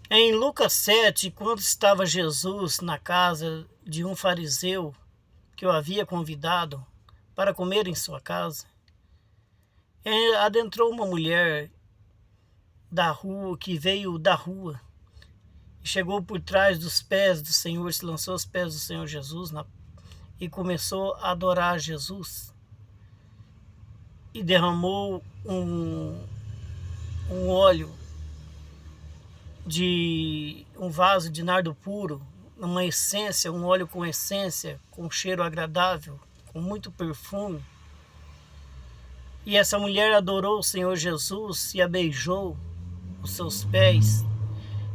Em Lucas 7, quando estava Jesus na casa de um fariseu que o havia convidado para comer em sua casa, adentrou uma mulher da rua que veio da rua e chegou por trás dos pés do Senhor, se lançou aos pés do Senhor Jesus e começou a adorar Jesus e derramou um óleo de um vaso de nardo puro, uma essência, um óleo com essência, com cheiro agradável, com muito perfume. E essa mulher adorou o Senhor Jesus e a beijou os seus pés.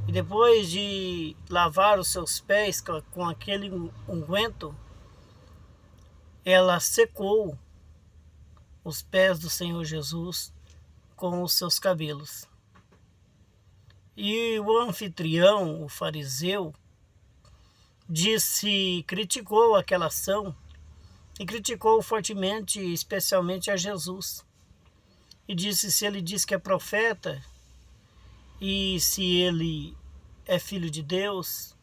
E depois de lavar os seus pés com aquele unguento, ela secou os pés do Senhor Jesus com os seus cabelos. E o anfitrião, o fariseu, criticou aquela ação e criticou fortemente, especialmente a Jesus. E disse: se ele diz que é profeta e se ele é filho de Deus,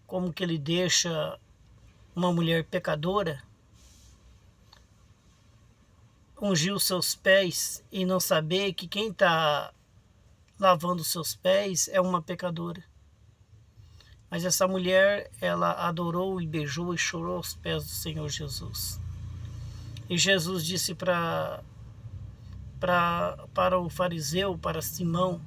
como que ele deixa uma mulher pecadora ungir os seus pés e não saber que quem está lavando os seus pés é uma pecadora? Mas essa mulher, ela adorou e beijou e chorou aos pés do Senhor Jesus. E Jesus disse para o fariseu, para Simão,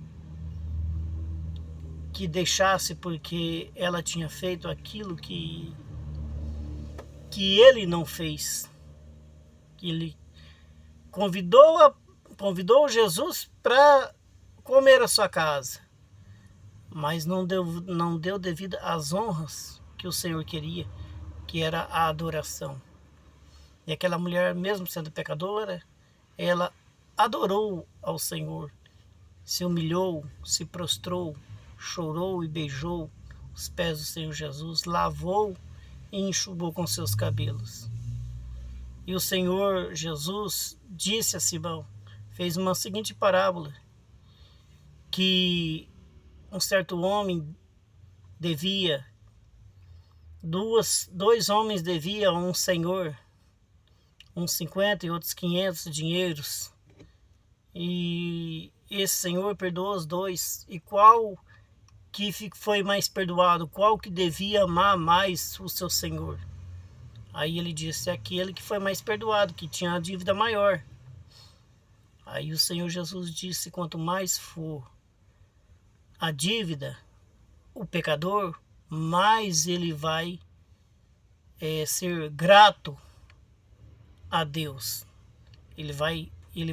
que deixasse, porque ela tinha feito aquilo que ele não fez. Que ele convidou Jesus para comer a sua casa, mas não deu devido às honras que o Senhor queria, que era a adoração. E aquela mulher, mesmo sendo pecadora, ela adorou ao Senhor, se humilhou, se prostrou, chorou e beijou os pés do Senhor Jesus, lavou e enxugou com seus cabelos. E o Senhor Jesus disse a Simão, fez uma seguinte parábola, que um certo homem devia, dois homens deviam a um senhor, uns 50 e outros 500 dinheiros. E esse senhor perdoou os dois. E qual que foi mais perdoado? Qual que devia amar mais o seu senhor? Aí ele disse: aquele que foi mais perdoado, que tinha a dívida maior. Aí o Senhor Jesus disse: quanto mais for a dívida, o pecador, mais ele vai ser grato a Deus.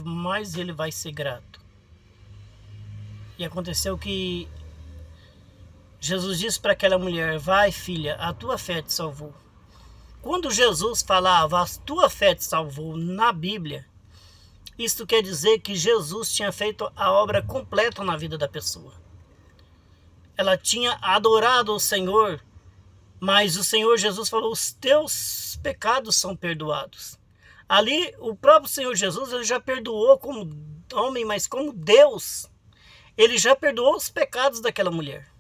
Mais ele vai ser grato. E aconteceu que Jesus disse para aquela mulher: vai, filha, a tua fé te salvou. Quando Jesus falava a tua fé te salvou na Bíblia, isto quer dizer que Jesus tinha feito a obra completa na vida da pessoa. Ela tinha adorado o Senhor, mas o Senhor Jesus falou: os teus pecados são perdoados. Ali o próprio Senhor Jesus, ele já perdoou como homem, mas como Deus, ele já perdoou os pecados daquela mulher.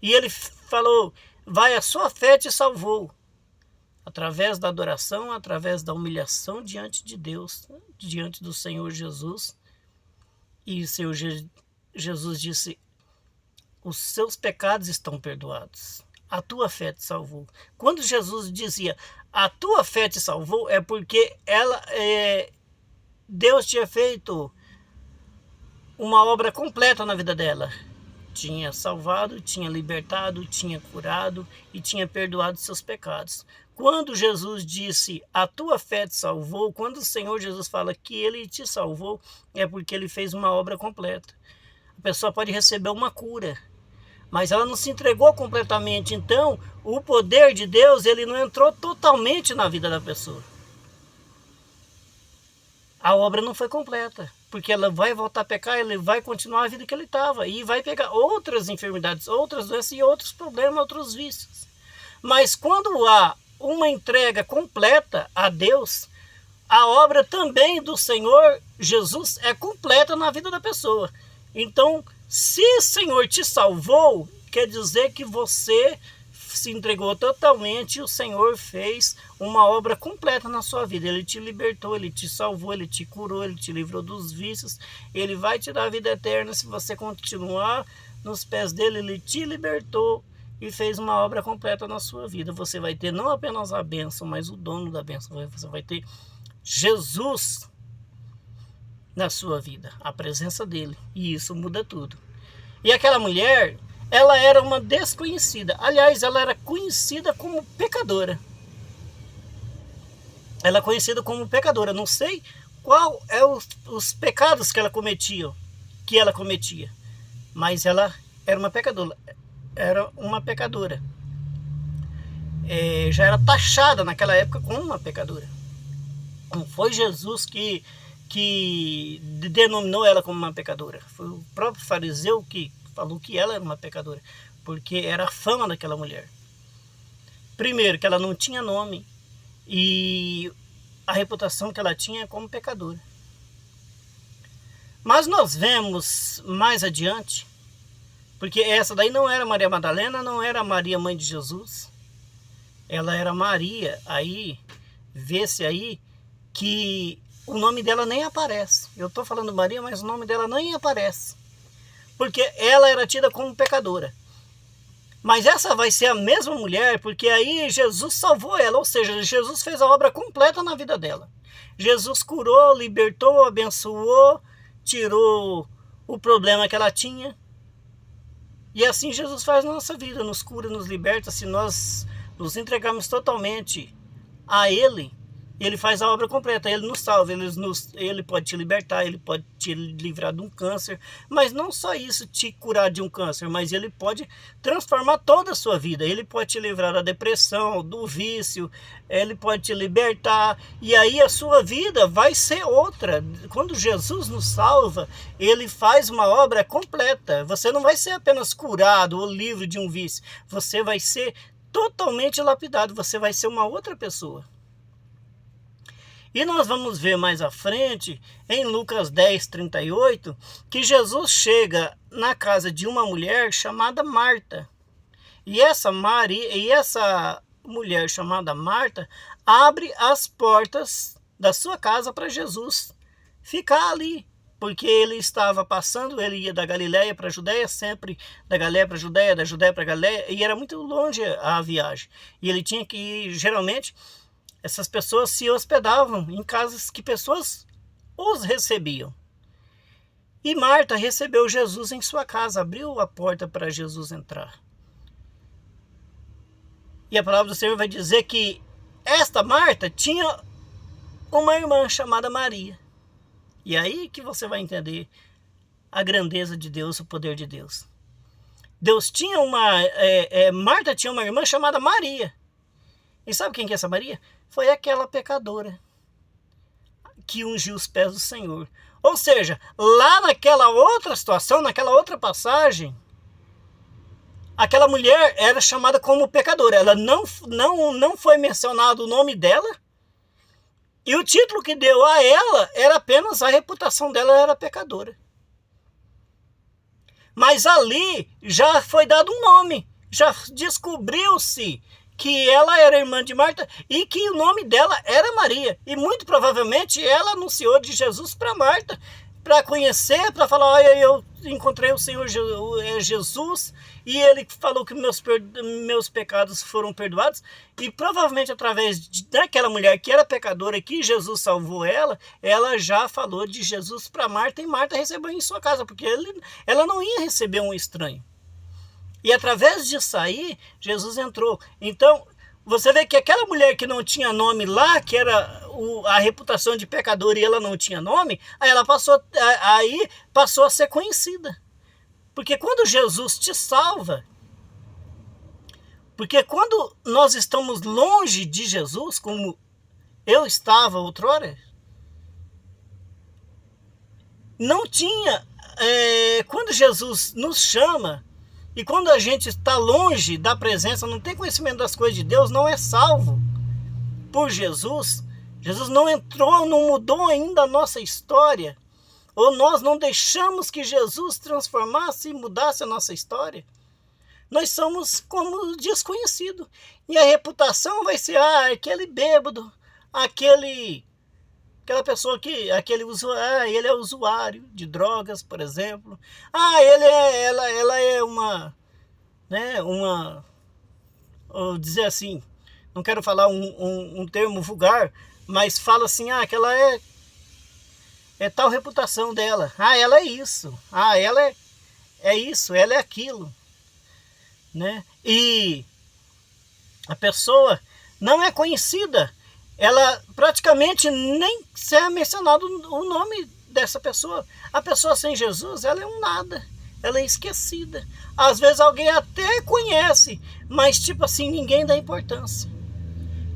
E ele falou: vai, a sua fé te salvou. Através da adoração, através da humilhação diante de Deus, diante do Senhor Jesus. E o Senhor Jesus disse: os seus pecados estão perdoados. A tua fé te salvou. Quando Jesus dizia: a tua fé te salvou, é porque Deus tinha feito uma obra completa na vida dela. Tinha salvado, tinha libertado, tinha curado e tinha perdoado seus pecados. Quando Jesus disse: a tua fé te salvou, quando o Senhor Jesus fala que ele te salvou, é porque ele fez uma obra completa. A pessoa pode receber uma cura, mas ela não se entregou completamente. Então, o poder de Deus, ele não entrou totalmente na vida da pessoa. A obra não foi completa, porque ela vai voltar a pecar, ele vai continuar a vida que ele estava e vai pegar outras enfermidades, outras doenças e outros problemas, outros vícios. Mas quando há uma entrega completa a Deus, a obra também do Senhor Jesus é completa na vida da pessoa. Então, Se o Senhor te salvou, quer dizer que você se entregou totalmente e o Senhor fez uma obra completa na sua vida. Ele te libertou, Ele te salvou, Ele te curou, Ele te livrou dos vícios. Ele vai te dar a vida eterna se você continuar nos pés dele. Ele te libertou e fez uma obra completa na sua vida. Você vai ter não apenas a bênção, mas o dono da bênção. Você vai ter Jesus na sua vida, a presença dele, e isso muda tudo. E aquela mulher, ela era uma desconhecida. Aliás, ela era conhecida como pecadora. Ela é conhecida como pecadora. Não sei qual é os pecados que ela cometia, mas ela era uma pecadora. Já era taxada naquela época como uma pecadora. Não foi Jesus que denominou ela como uma pecadora. Foi o próprio fariseu que falou que ela era uma pecadora, porque era a fama daquela mulher. Primeiro, que ela não tinha nome, e a reputação que ela tinha como pecadora. Mas nós vemos mais adiante, porque essa daí não era Maria Madalena, não era Maria, mãe de Jesus. Ela era Maria. Aí, vê-se aí que o nome dela nem aparece. Eu estou falando Maria, mas o nome dela nem aparece, porque ela era tida como pecadora. Mas essa vai ser a mesma mulher, porque aí Jesus salvou ela, ou seja, Jesus fez a obra completa na vida dela. Jesus curou, libertou, abençoou, tirou o problema que ela tinha. E assim Jesus faz na nossa vida, nos cura, nos liberta. Se nós nos totalmente a Ele, Ele faz a obra completa, Ele nos salva, Ele pode te libertar, Ele pode te livrar de um câncer, mas não só isso, te curar de um câncer, mas Ele pode transformar toda a sua vida. Ele pode te livrar da depressão, do vício, Ele pode te libertar, e aí a sua vida vai ser outra. Quando Jesus nos salva, Ele faz uma obra completa. Você não vai ser apenas curado ou livre de um vício, você vai ser totalmente lapidado, você vai ser uma outra pessoa. E nós vamos ver mais à frente, em Lucas 10, 38, que Jesus chega na casa de uma mulher chamada Marta. E essa mulher chamada Marta abre as portas da sua casa para Jesus ficar ali. Porque ele estava passando, ele ia da Galileia para a Judéia, sempre da Galileia para a Judéia, da Judéia para a Galileia, e era muito longe a viagem. E ele tinha que ir, geralmente, essas pessoas se hospedavam em casas que pessoas os recebiam. E Marta recebeu Jesus em sua casa, abriu a porta para Jesus entrar. E a palavra do Senhor vai dizer que esta Marta tinha uma irmã chamada Maria. E aí que você vai entender a grandeza de Deus, o poder de Deus. Marta tinha uma irmã chamada Maria. E sabe quem que é essa Maria? Foi aquela pecadora que ungiu os pés do Senhor. Ou seja, lá naquela outra situação, naquela outra passagem, aquela mulher era chamada como pecadora. Ela não foi mencionado o nome dela. E o título que deu a ela era apenas a reputação dela, era pecadora. Mas ali já foi dado um nome, já descobriu-se que ela era irmã de Marta e que o nome dela era Maria. E muito provavelmente ela anunciou de Jesus para Marta, para conhecer, para falar: olha, eu encontrei o Senhor Jesus, e ele falou que meus pecados foram perdoados. E provavelmente através daquela mulher que era pecadora, que Jesus salvou ela já falou de Jesus para Marta, e Marta recebeu em sua casa, porque ela não ia receber um estranho. E através disso aí, Jesus entrou. Então, você vê que aquela mulher que não tinha nome lá, que era a reputação de pecadora, e ela não tinha nome, aí ela passou a ser conhecida. Porque quando Jesus te salva, porque quando nós estamos longe de Jesus, como eu estava outrora, não tinha, quando Jesus nos chama, e quando a gente está longe da presença, não tem conhecimento das coisas de Deus, não é salvo por Jesus. Jesus não entrou, não mudou ainda a nossa história. ou nós não deixamos que Jesus transformasse e mudasse a nossa história, nós somos como desconhecido. E a reputação vai ser, aquele bêbado, aquela pessoa aquele usuário, ele é usuário de drogas, por exemplo. Ela é uma, né, vou dizer assim, não quero falar um termo vulgar, mas fala assim, aquela é tal reputação dela. Ela é isso. Ela é isso, ela é aquilo, né? E a pessoa não é conhecida, ela praticamente nem é mencionado o nome dessa pessoa. A pessoa sem Jesus, ela é um nada, ela é esquecida. Às vezes alguém até conhece, mas tipo assim, ninguém dá importância,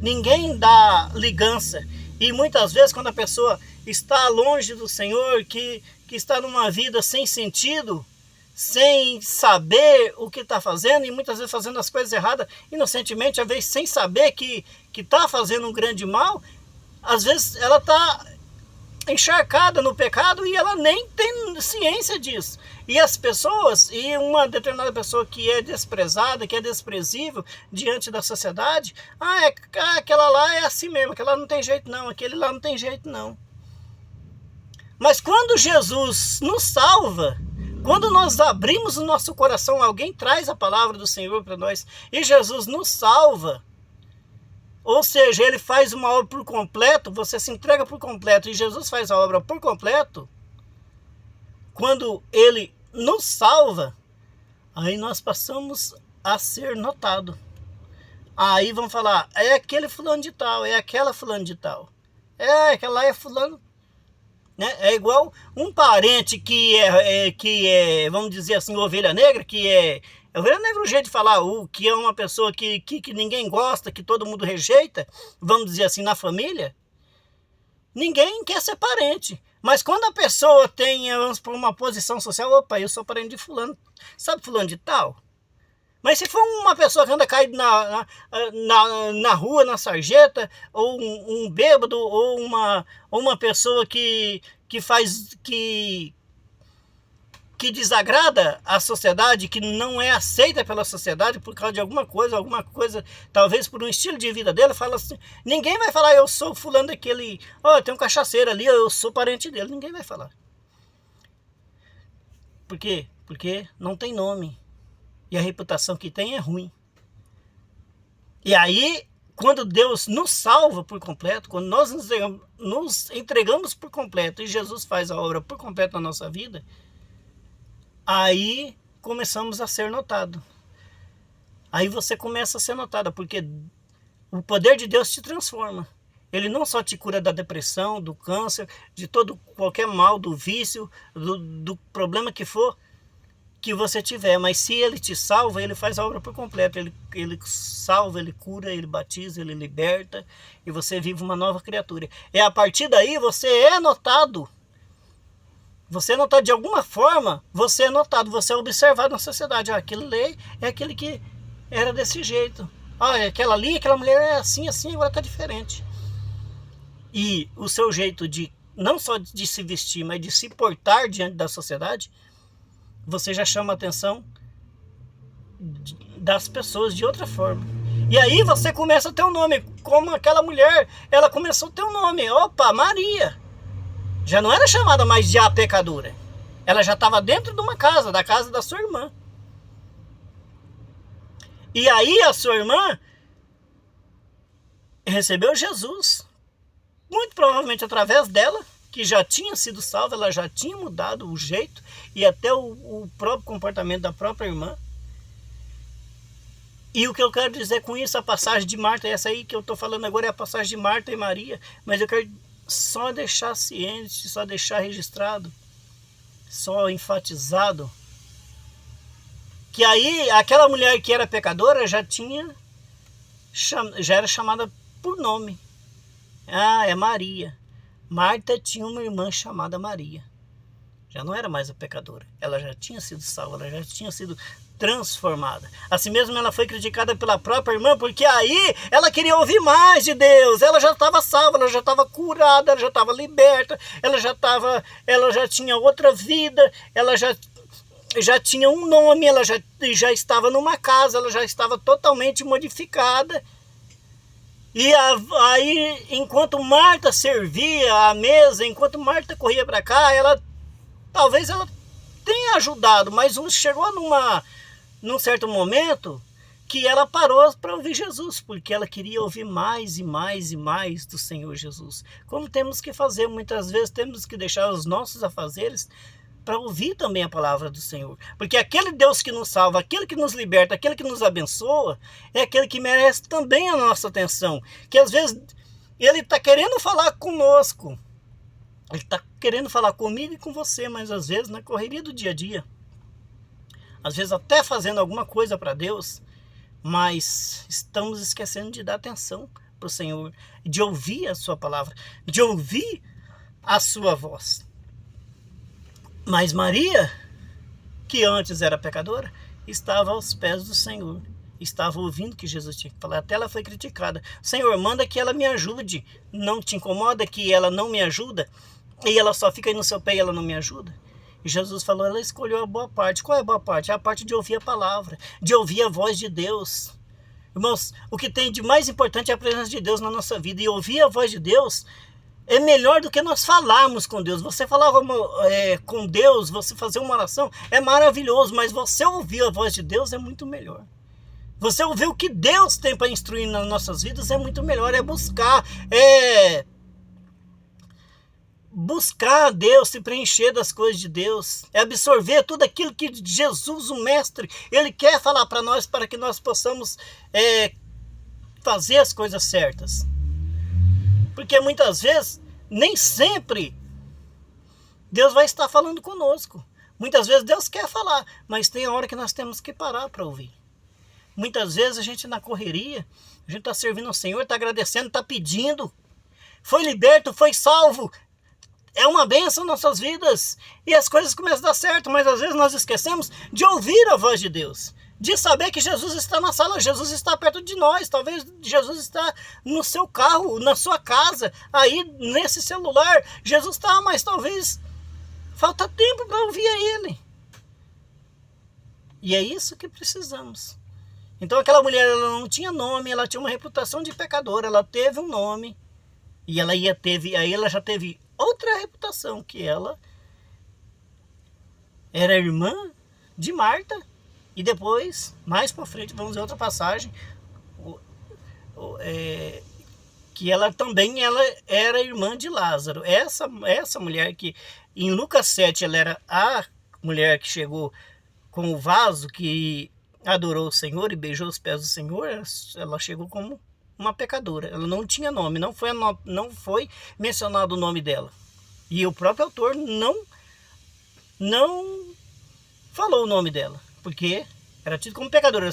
ninguém dá ligança. E muitas vezes quando a pessoa está longe do Senhor, que está numa vida sem sentido, sem saber o que está fazendo, e muitas vezes fazendo as coisas erradas, inocentemente, às vezes sem saber que está fazendo um grande mal, às vezes ela está encharcada no pecado e ela nem tem ciência disso. E as pessoas, e uma determinada pessoa que é desprezada, que é desprezível diante da sociedade, aquela lá é assim mesmo, aquela lá não tem jeito não, aquele lá não tem jeito não. Mas quando Jesus nos salva, quando nós abrimos o nosso coração, alguém traz a palavra do Senhor para nós, e Jesus nos salva, ou seja, ele faz uma obra por completo, você se entrega por completo, e Jesus faz a obra por completo, quando ele nos salva, aí nós passamos a ser notado. Aí vão falar, é aquele fulano de tal, é aquela fulano de tal, aquela lá é fulano, né? É igual um parente que é, vamos dizer assim, ovelha negra, ovelha negra é o jeito de falar, que é uma pessoa que ninguém gosta, que todo mundo rejeita, vamos dizer assim, na família. Ninguém quer ser parente. Mas quando a pessoa tem, vamos por uma posição social, opa, eu sou parente de fulano, sabe fulano de tal? Mas se for uma pessoa que anda caído na rua, na sarjeta, ou um bêbado, ou uma pessoa que desagrada a sociedade, que não é aceita pela sociedade por causa de alguma coisa, talvez por um estilo de vida dele, fala assim, ninguém vai falar, eu sou fulano daquele, tem um cachaceiro ali, eu sou parente dele, ninguém vai falar. Por quê? Porque não tem nome. E a reputação que tem é ruim. E aí, quando Deus nos salva por completo, quando nós nos entregamos por completo e Jesus faz a obra por completo na nossa vida, aí começamos a ser notados. Aí você começa a ser notada, porque o poder de Deus te transforma. Ele não só te cura da depressão, do câncer, de qualquer mal, do vício, do problema que for que você tiver, mas se ele te salva, ele faz a obra por completo, ele salva, ele cura, ele batiza, ele liberta, e você vive uma nova criatura. E a partir daí você é notado. Você é notado de alguma forma, você é notado, você é observado na sociedade. Aquele é aquele que era desse jeito. Aquela mulher é assim, agora está diferente. E o seu jeito de, não só de se vestir, mas de se portar diante da sociedade, você já chama a atenção das pessoas de outra forma. E aí você começa a ter um nome, como aquela mulher, ela começou a ter um nome, Maria. Já não era chamada mais de a pecadora. Ela já estava dentro de uma casa, da casa da sua irmã. E aí a sua irmã recebeu Jesus, muito provavelmente através dela, que já tinha sido salva, ela já tinha mudado o jeito e até o próprio comportamento da própria irmã. E o que eu quero dizer com isso, a passagem de Marta, essa aí que eu estou falando agora é a passagem de Marta e Maria, mas eu quero só deixar ciente, só deixar registrado, só enfatizado, que aí aquela mulher que era pecadora já era chamada por nome. É Maria. Marta tinha uma irmã chamada Maria. Já não era mais a pecadora. Ela já tinha sido salva, ela já tinha sido transformada. Assim mesmo ela foi criticada pela própria irmã, porque aí ela queria ouvir mais de Deus. Ela já estava salva, ela já estava curada, ela já estava liberta, ela já tinha outra vida, ela já tinha um nome, ela já estava numa casa, ela já estava totalmente modificada. E aí, enquanto Marta servia a mesa, enquanto Marta corria para cá, talvez ela tenha ajudado, mas chegou num certo momento que ela parou para ouvir Jesus, porque ela queria ouvir mais e mais e mais do Senhor Jesus. Como temos que fazer, muitas vezes temos que deixar os nossos afazeres para ouvir também a palavra do Senhor. Porque aquele Deus que nos salva, aquele que nos liberta, aquele que nos abençoa, é aquele que merece também a nossa atenção. Que às vezes ele está querendo falar conosco, ele está querendo falar comigo e com você, mas às vezes na correria do dia a dia, às vezes até fazendo alguma coisa para Deus, mas estamos esquecendo de dar atenção para o Senhor, de ouvir a sua palavra, de ouvir a sua voz. Mas Maria, que antes era pecadora, estava aos pés do Senhor, estava ouvindo o que Jesus tinha que falar. Até ela foi criticada. Senhor, manda que ela me ajude. Não te incomoda que ela não me ajuda? E ela só fica aí no seu pé e ela não me ajuda? E Jesus falou, ela escolheu a boa parte. Qual é a boa parte? É a parte de ouvir a palavra, de ouvir a voz de Deus. Irmãos, o que tem de mais importante é a presença de Deus na nossa vida. E ouvir a voz de Deus é melhor do que nós falarmos com Deus. Você falar com Deus, você fazer uma oração, é maravilhoso, mas você ouvir a voz de Deus é muito melhor. Você ouvir o que Deus tem para instruir nas nossas vidas é muito melhor. É buscar a Deus, se preencher das coisas de Deus, é absorver tudo aquilo que Jesus, o Mestre, Ele quer falar para nós, para que nós possamos fazer as coisas certas. Porque muitas vezes, nem sempre, Deus vai estar falando conosco. Muitas vezes Deus quer falar, mas tem a hora que nós temos que parar para ouvir. Muitas vezes a gente na correria, a gente está servindo ao Senhor, está agradecendo, está pedindo, foi liberto, foi salvo. É uma bênção em nossas vidas e as coisas começam a dar certo, mas às vezes nós esquecemos de ouvir a voz de Deus. De saber que Jesus está na sala, Jesus está perto de nós, talvez Jesus está no seu carro, na sua casa, aí nesse celular, Jesus está, mas talvez falta tempo para ouvir a Ele. E é isso que precisamos. Então aquela mulher, ela não tinha nome, ela tinha uma reputação de pecadora, ela teve um nome, e aí ela já teve outra reputação, que ela era irmã de Marta. E depois, mais para frente, vamos ver outra passagem, que ela era irmã de Lázaro. Essa mulher que, em Lucas 7, ela era a mulher que chegou com o vaso, que adorou o Senhor e beijou os pés do Senhor, ela chegou como uma pecadora. Ela não tinha nome, não foi mencionado o nome dela. E o próprio autor não falou o nome dela, porque era tido como pecadora.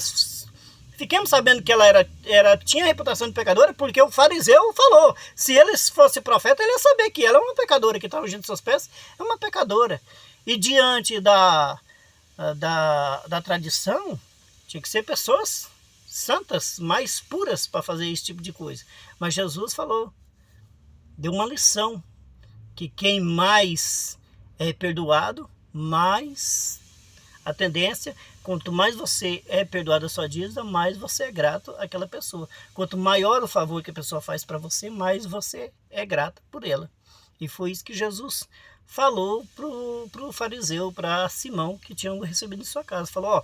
Fiquemos sabendo que ela tinha reputação de pecadora porque o fariseu falou. Se ele fosse profeta, ele ia saber que ela é uma pecadora, que está ungindo seus pés, é uma pecadora. E diante da tradição, tinha que ser pessoas santas, mais puras para fazer esse tipo de coisa. Mas Jesus falou, deu uma lição, que quem mais é perdoado, mais a tendência, quanto mais você é perdoado a sua dívida, mais você é grato àquela pessoa. Quanto maior o favor que a pessoa faz para você, mais você é grato por ela. E foi isso que Jesus falou pro fariseu, para Simão, que tinha recebido em sua casa. Falou,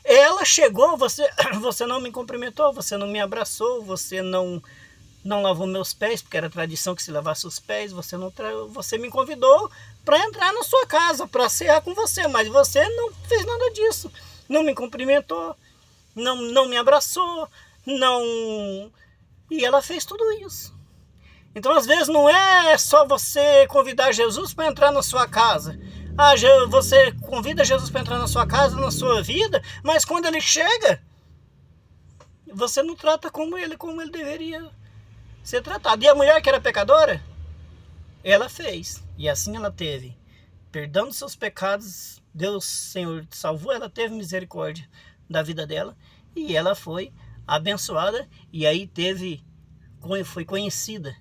ela chegou, você não me cumprimentou, você não me abraçou, você não lavou meus pés, porque era tradição que se lavasse os pés, você me convidou para entrar na sua casa, para cear com você, mas você não fez nada disso, não me cumprimentou, não me abraçou, e ela fez tudo isso. Então às vezes não é só você convidar Jesus para entrar na sua casa. Você convida Jesus para entrar na sua casa, na sua vida, mas quando ele chega, você não trata como ele deveria ser tratado. E a mulher que era pecadora, ela fez. E assim ela teve perdão dos seus pecados, Deus, Senhor, salvou ela, teve misericórdia da vida dela e ela foi abençoada e aí foi conhecida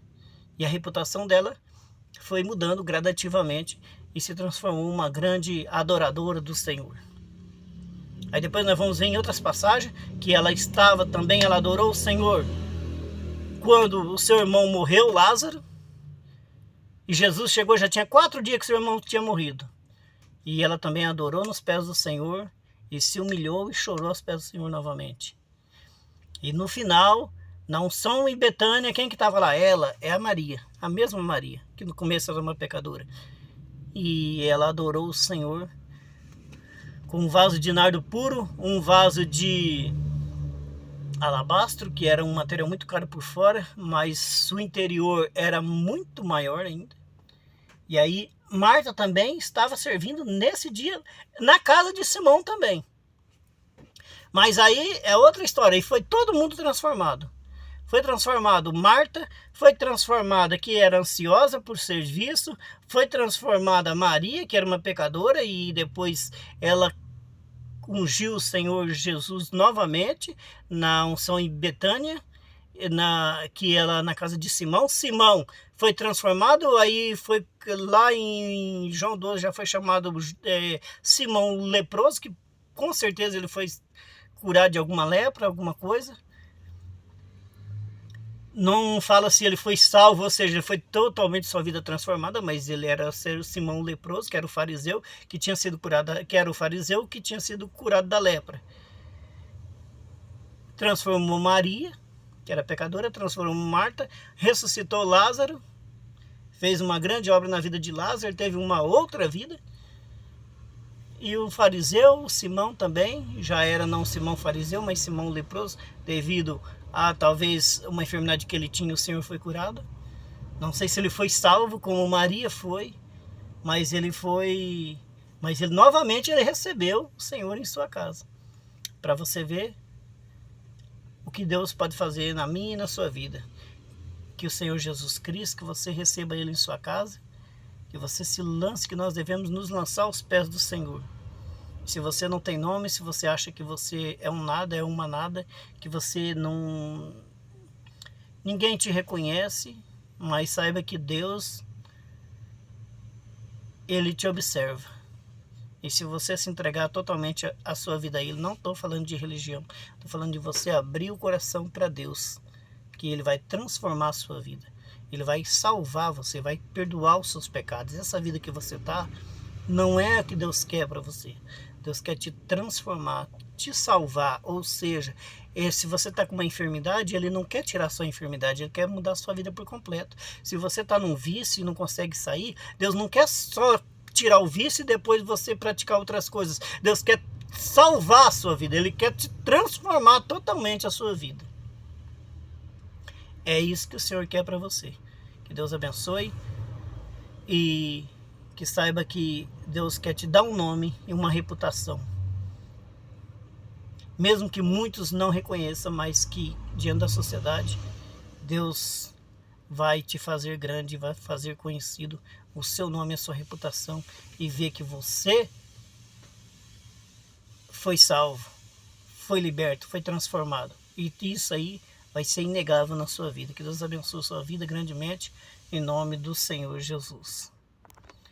e a reputação dela foi mudando gradativamente e se transformou em uma grande adoradora do Senhor. Aí depois nós vamos ver em outras passagens que ela adorou o Senhor quando o seu irmão morreu, Lázaro, e Jesus chegou, já tinha 4 dias que seu irmão tinha morrido. E ela também adorou nos pés do Senhor e se humilhou e chorou aos pés do Senhor novamente. E no final, na unção em Betânia, quem que estava lá? Ela, é a Maria, a mesma Maria, que no começo era uma pecadora. E ela adorou o Senhor com um vaso de nardo puro, um vaso de alabastro, que era um material muito caro por fora, mas o interior era muito maior ainda. E aí Marta também estava servindo nesse dia na casa de Simão também. Mas aí é outra história, e foi todo mundo transformado. Foi transformado Marta, foi transformada que era ansiosa por serviço, foi transformada Maria, que era uma pecadora, e depois ela ungiu o Senhor Jesus novamente na unção em Betânia, que ela na casa de Simão. Simão foi transformado, aí foi lá em João 12 já foi chamado Simão leproso, que com certeza ele foi curado de alguma lepra, alguma coisa. Não fala se ele foi salvo, ou seja, ele foi totalmente sua vida transformada, mas ele era o Simão leproso, que era o fariseu, que tinha sido curado, da lepra. Transformou Maria, que era pecadora, transformou Marta, ressuscitou Lázaro, fez uma grande obra na vida de Lázaro, teve uma outra vida. E o fariseu, Simão também, já era não Simão fariseu, mas Simão leproso, devido a talvez uma enfermidade que ele tinha, o Senhor foi curado. Não sei se ele foi salvo como Maria foi, mas ele novamente ele recebeu o Senhor em sua casa. Para você ver o que Deus pode fazer na minha e na sua vida. Que o Senhor Jesus Cristo, que você receba Ele em sua casa, que você se lance, que nós devemos nos lançar aos pés do Senhor. Se você não tem nome, se você acha que você é um nada, é uma nada, que você não... ninguém te reconhece, mas saiba que Deus, Ele te observa. E se você se entregar totalmente a sua vida a Ele, não estou falando de religião, estou falando de você abrir o coração para Deus, que Ele vai transformar a sua vida. Ele vai salvar você, vai perdoar os seus pecados. Essa vida que você está, não é o que Deus quer para você. Deus quer te transformar, te salvar. Ou seja, se você está com uma enfermidade, Ele não quer tirar a sua enfermidade, Ele quer mudar a sua vida por completo. Se você está num vício e não consegue sair, Deus não quer só tirar o vício e depois você praticar outras coisas. Deus quer salvar a sua vida, Ele quer te transformar totalmente a sua vida. É isso que o Senhor quer para você. Que Deus abençoe e que saiba que Deus quer te dar um nome e uma reputação. Mesmo que muitos não reconheçam, mas que diante da sociedade, Deus vai te fazer grande, vai fazer conhecido o seu nome e a sua reputação e ver que você foi salvo, foi liberto, foi transformado. E isso aí vai ser inegável na sua vida. Que Deus abençoe a sua vida grandemente, em nome do Senhor Jesus.